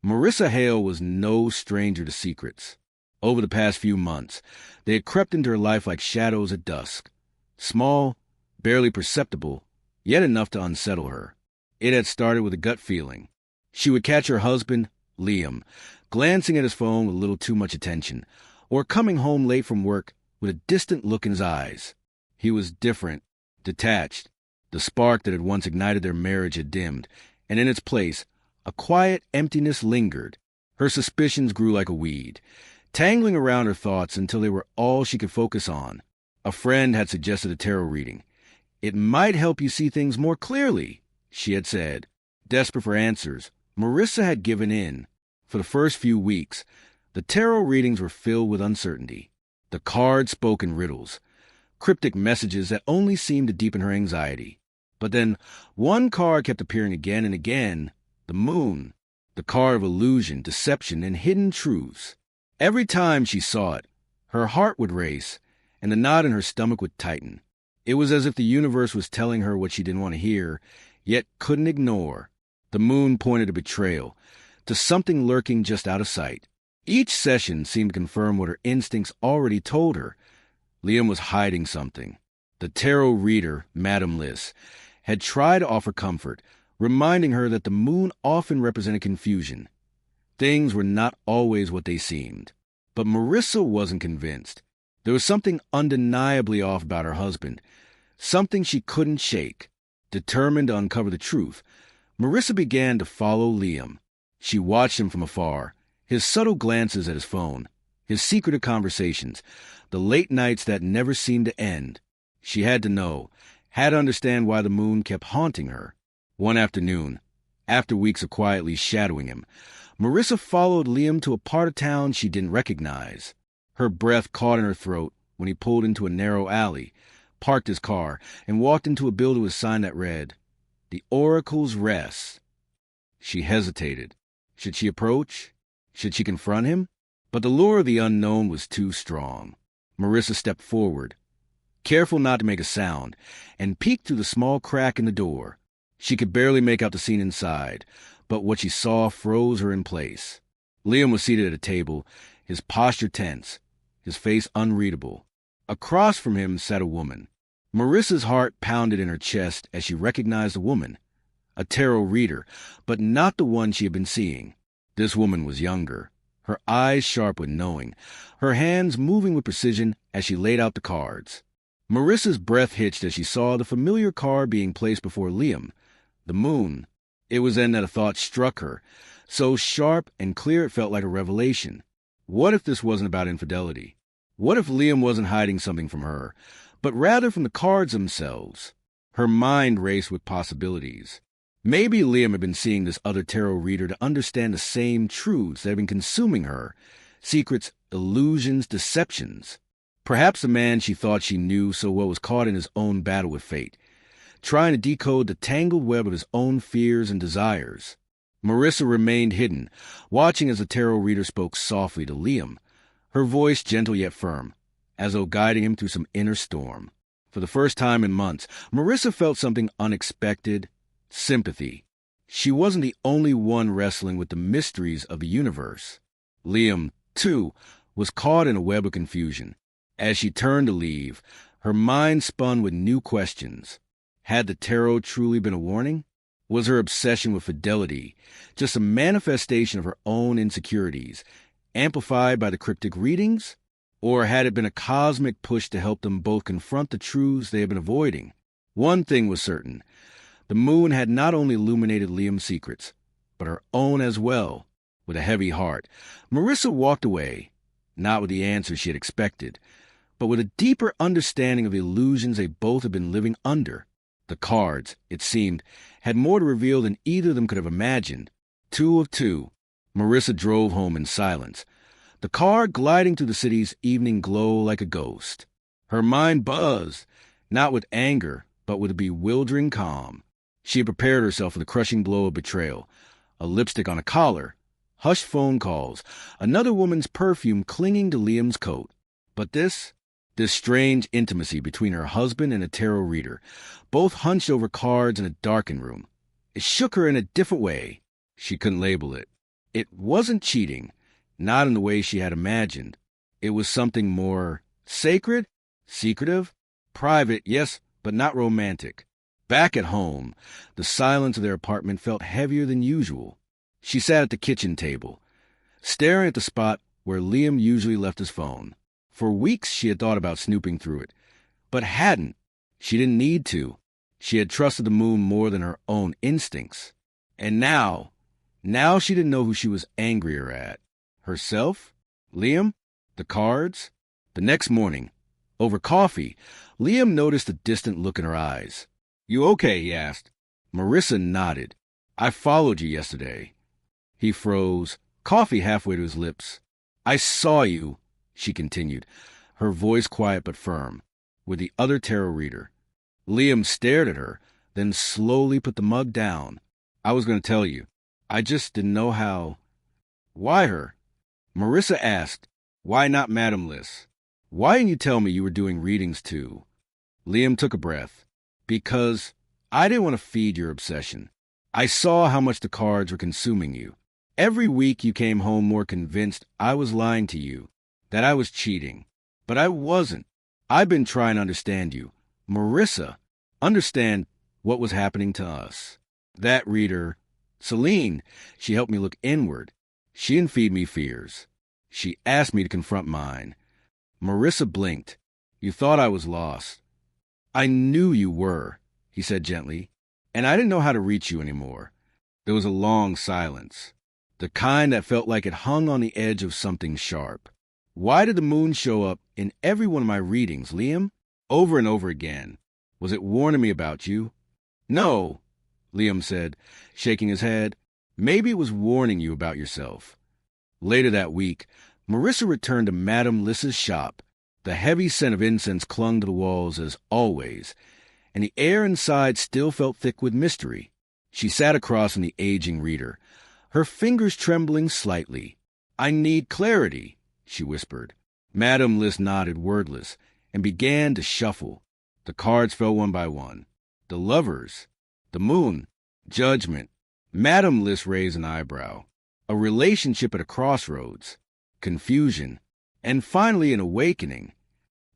Marissa Hale was no stranger to secrets. Over the past few months, they had crept into her life like shadows at dusk. Small, barely perceptible, yet enough to unsettle her. It had started with a gut feeling. She would catch her husband, Liam, glancing at his phone with a little too much attention, or coming home late from work with a distant look in his eyes. He was different, detached. The spark that had once ignited their marriage had dimmed, and in its place, a quiet emptiness lingered. Her suspicions grew like a weed, tangling around her thoughts until they were all she could focus on. A friend had suggested a tarot reading. "It might help you see things more clearly," she had said. Desperate for answers, Marissa had given in. For the first few weeks, the tarot readings were filled with uncertainty. The cards spoke in riddles, cryptic messages that only seemed to deepen her anxiety. But then one card kept appearing again and again, the moon, the card of illusion, deception, and hidden truths. Every time she saw it, her heart would race, and the knot in her stomach would tighten. It was as if the universe was telling her what she didn't want to hear, yet couldn't ignore. The moon pointed to betrayal, to something lurking just out of sight. Each session seemed to confirm what her instincts already told her. Liam was hiding something. The tarot reader, Madame Liss, had tried to offer comfort, reminding her that the moon often represented confusion. Things were not always what they seemed. But Marissa wasn't convinced. There was something undeniably off about her husband, something she couldn't shake. Determined to uncover the truth, Marissa began to follow Liam. She watched him from afar, his subtle glances at his phone, his secretive conversations, the late nights that never seemed to end. She had to know, had to understand why the moon kept haunting her. One afternoon, after weeks of quietly shadowing him, Marissa followed Liam to a part of town she didn't recognize. Her breath caught in her throat when he pulled into a narrow alley, parked his car, and walked into a building with a sign that read, "The Oracle's Rest." She hesitated. Should she approach? Should she confront him? But the lure of the unknown was too strong. Marissa stepped forward, careful not to make a sound, and peeked through the small crack in the door. She could barely make out the scene inside, but what she saw froze her in place. Liam was seated at a table, his posture tense, his face unreadable. Across from him sat a woman. Marissa's heart pounded in her chest as she recognized the woman, a tarot reader, but not the one she had been seeing. This woman was younger, her eyes sharp with knowing, her hands moving with precision as she laid out the cards. Marissa's breath hitched as she saw the familiar card being placed before Liam, the moon. It was then that a thought struck her, so sharp and clear it felt like a revelation. What if this wasn't about infidelity? What if Liam wasn't hiding something from her, but rather from the cards themselves? Her mind raced with possibilities. Maybe Liam had been seeing this other tarot reader to understand the same truths that had been consuming her, secrets, illusions, deceptions. Perhaps the man she thought she knew so well was caught in his own battle with fate, trying to decode the tangled web of his own fears and desires. Marissa remained hidden, watching as the tarot reader spoke softly to Liam, her voice gentle yet firm, as though guiding him through some inner storm. For the first time in months, Marissa felt something unexpected, sympathy. She wasn't the only one wrestling with the mysteries of the universe. Liam, too, was caught in a web of confusion. As she turned to leave, her mind spun with new questions. Had the tarot truly been a warning? Was her obsession with fidelity just a manifestation of her own insecurities, amplified by the cryptic readings? Or had it been a cosmic push to help them both confront the truths they had been avoiding? One thing was certain. The moon had not only illuminated Liam's secrets, but her own as well. With a heavy heart, Marissa walked away, not with the answers she had expected, but with a deeper understanding of the illusions they both had been living under. The cards, it seemed, had more to reveal than either of them could have imagined. 2 of 2. Marissa drove home in silence, the car gliding through the city's evening glow like a ghost. Her mind buzzed, not with anger, but with a bewildering calm. She had prepared herself for the crushing blow of betrayal, a lipstick on a collar, hushed phone calls, another woman's perfume clinging to Liam's coat. But this strange intimacy between her husband and a tarot reader, both hunched over cards in a darkened room, it shook her in a different way. She couldn't label it. It wasn't cheating, not in the way she had imagined. It was something more sacred, secretive, private, yes, but not romantic. Back at home, the silence of their apartment felt heavier than usual. She sat at the kitchen table, staring at the spot where Liam usually left his phone. For weeks she had thought about snooping through it, but hadn't. She didn't need to. She had trusted the moon more than her own instincts. And now she didn't know who she was angrier at. Herself? Liam? The cards? The next morning, over coffee, Liam noticed a distant look in her eyes. "You okay?" he asked. Marissa nodded. "I followed you yesterday." He froze, coffee halfway to his lips. "I saw you," she continued, her voice quiet but firm, with the other tarot reader. Liam stared at her, then slowly put the mug down. "I was going to tell you. I just didn't know how." "Why her?" Marissa asked. "Why not Madame Liss? Why didn't you tell me you were doing readings too?" Liam took a breath. "Because I didn't want to feed your obsession. I saw how much the cards were consuming you. Every week you came home more convinced I was lying to you, that I was cheating. But I wasn't. I've been trying to understand you. Marissa, understand what was happening to us." That reader, Celine, she helped me look inward. She didn't feed me fears. She asked me to confront mine. Marissa blinked. "You thought I was lost." "I knew you were," he said gently, "and I didn't know how to reach you anymore." There was a long silence, the kind that felt like it hung on the edge of something sharp. "Why did the moon show up in every one of my readings, Liam? Over and over again. Was it warning me about you?" "No," Liam said, shaking his head. "Maybe it was warning you about yourself." Later that week, Marissa returned to Madame Liss's shop. The heavy scent of incense clung to the walls as always, and the air inside still felt thick with mystery. She sat across from the aging reader, her fingers trembling slightly. "I need clarity," she whispered. Madame Liss nodded wordless and began to shuffle. The cards fell one by one. The lovers, the moon, judgment. Madame Liss raised an eyebrow. A relationship at a crossroads, confusion, and finally an awakening.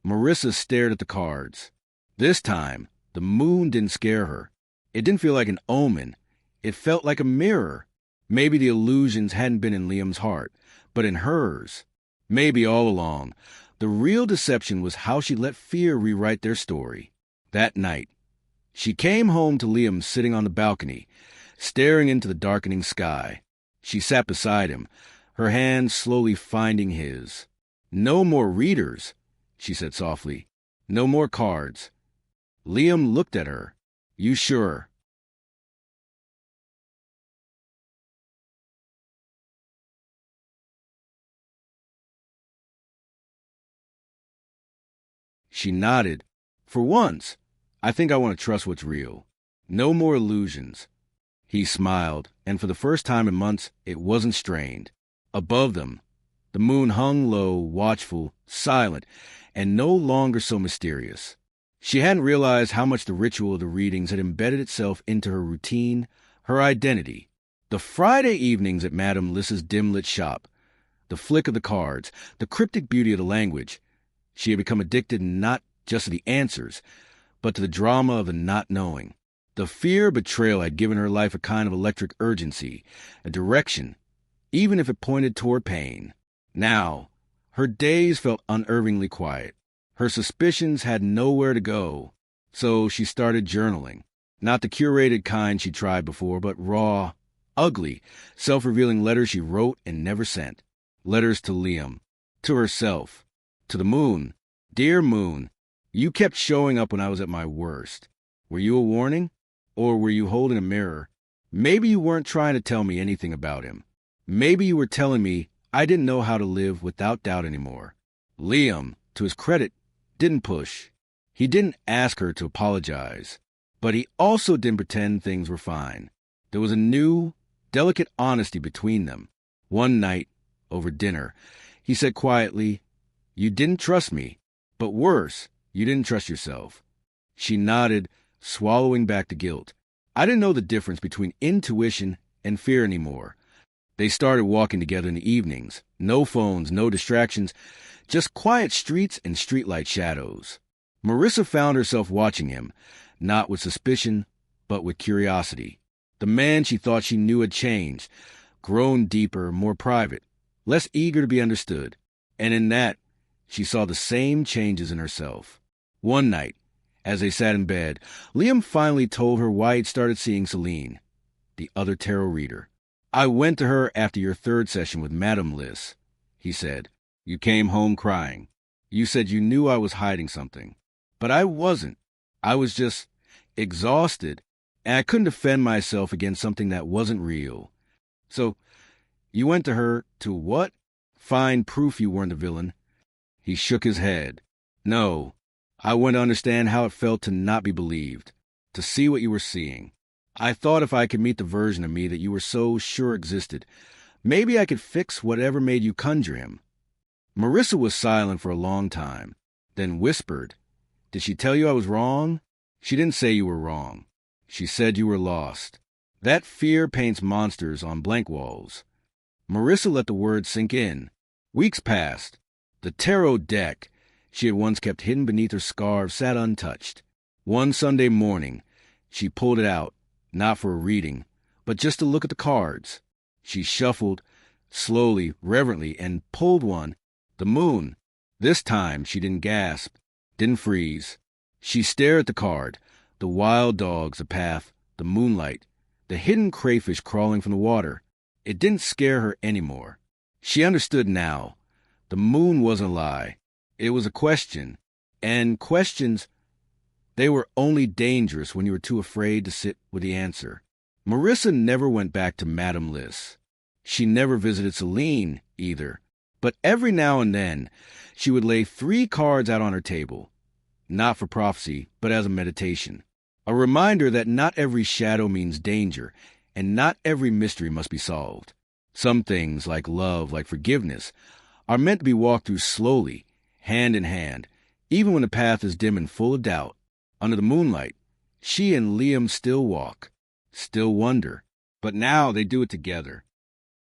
Marissa stared at the cards. This time, the moon didn't scare her. It didn't feel like an omen. It felt like a mirror. Maybe the illusions hadn't been in Liam's heart, but in hers. Maybe all along, the real deception was how she let fear rewrite their story. That night, she came home to Liam sitting on the balcony, staring into the darkening sky. She sat beside him, her hand slowly finding his. "No more readers," she said softly. "No more cards." Liam looked at her. "You sure?" She nodded. "For once, I think I want to trust what's real. No more illusions." He smiled, and for the first time in months, it wasn't strained. Above them, the moon hung low, watchful, silent, and no longer so mysterious. She hadn't realized how much the ritual of the readings had embedded itself into her routine, her identity. The Friday evenings at Madame Liss's dim-lit shop, the flick of the cards, the cryptic beauty of the language. She had become addicted not just to the answers, but to the drama of the not knowing. The fear of betrayal had given her life a kind of electric urgency, a direction, even if it pointed toward pain. Now, her days felt unervingly quiet. Her suspicions had nowhere to go, so she started journaling. Not the curated kind she tried before, but raw, ugly, self-revealing letters she wrote and never sent. Letters to Liam, to herself, to the moon. "Dear moon, you kept showing up when I was at my worst. Were you a warning? Or were you holding a mirror? Maybe you weren't trying to tell me anything about him. Maybe you were telling me I didn't know how to live without doubt anymore." Liam, to his credit, didn't push. He didn't ask her to apologize. But he also didn't pretend things were fine. There was a new, delicate honesty between them. One night, over dinner, he said quietly, "You didn't trust me, but worse, you didn't trust yourself." She nodded, swallowing back the guilt. "I didn't know the difference between intuition and fear anymore. They started walking together in the evenings. No phones, no distractions, just quiet streets and streetlight shadows. Marissa found herself watching him, not with suspicion, but with curiosity. The man she thought she knew had changed, grown deeper, more private, less eager to be understood. And in that, she saw the same changes in herself. One night, as they sat in bed, Liam finally told her why he'd started seeing Celine, the other tarot reader. "I went to her after your third session with Madame Liss," he said. "You came home crying. You said you knew I was hiding something. But I wasn't. I was just exhausted, and I couldn't defend myself against something that wasn't real. So, you went to her to what? Find proof you weren't the villain." He shook his head. "No. I went to understand how it felt to not be believed, to see what you were seeing. I thought if I could meet the version of me that you were so sure existed, maybe I could fix whatever made you conjure him." Marissa was silent for a long time, then whispered, "Did she tell you I was wrong?" "She didn't say you were wrong. She said you were lost. That fear paints monsters on blank walls." Marissa let the words sink in. Weeks passed. The tarot deck she had once kept hidden beneath her scarf sat untouched. One Sunday morning, she pulled it out, not for a reading, but just to look at the cards. She shuffled, slowly, reverently, and pulled one, the moon. This time, she didn't gasp, didn't freeze. She stared at the card, the wild dogs, the path, the moonlight, the hidden crayfish crawling from the water. It didn't scare her anymore. She understood now. The moon wasn't a lie. It was a question. And questions, they were only dangerous when you were too afraid to sit with the answer. Marissa never went back to Madame Liss. She never visited Celine, either. But every now and then, she would lay 3 cards out on her table. Not for prophecy, but as a meditation. A reminder that not every shadow means danger, and not every mystery must be solved. Some things, like love, like forgiveness, are meant to be walked through slowly, hand in hand, even when the path is dim and full of doubt. Under the moonlight, she and Liam still walk, still wonder, but now they do it together.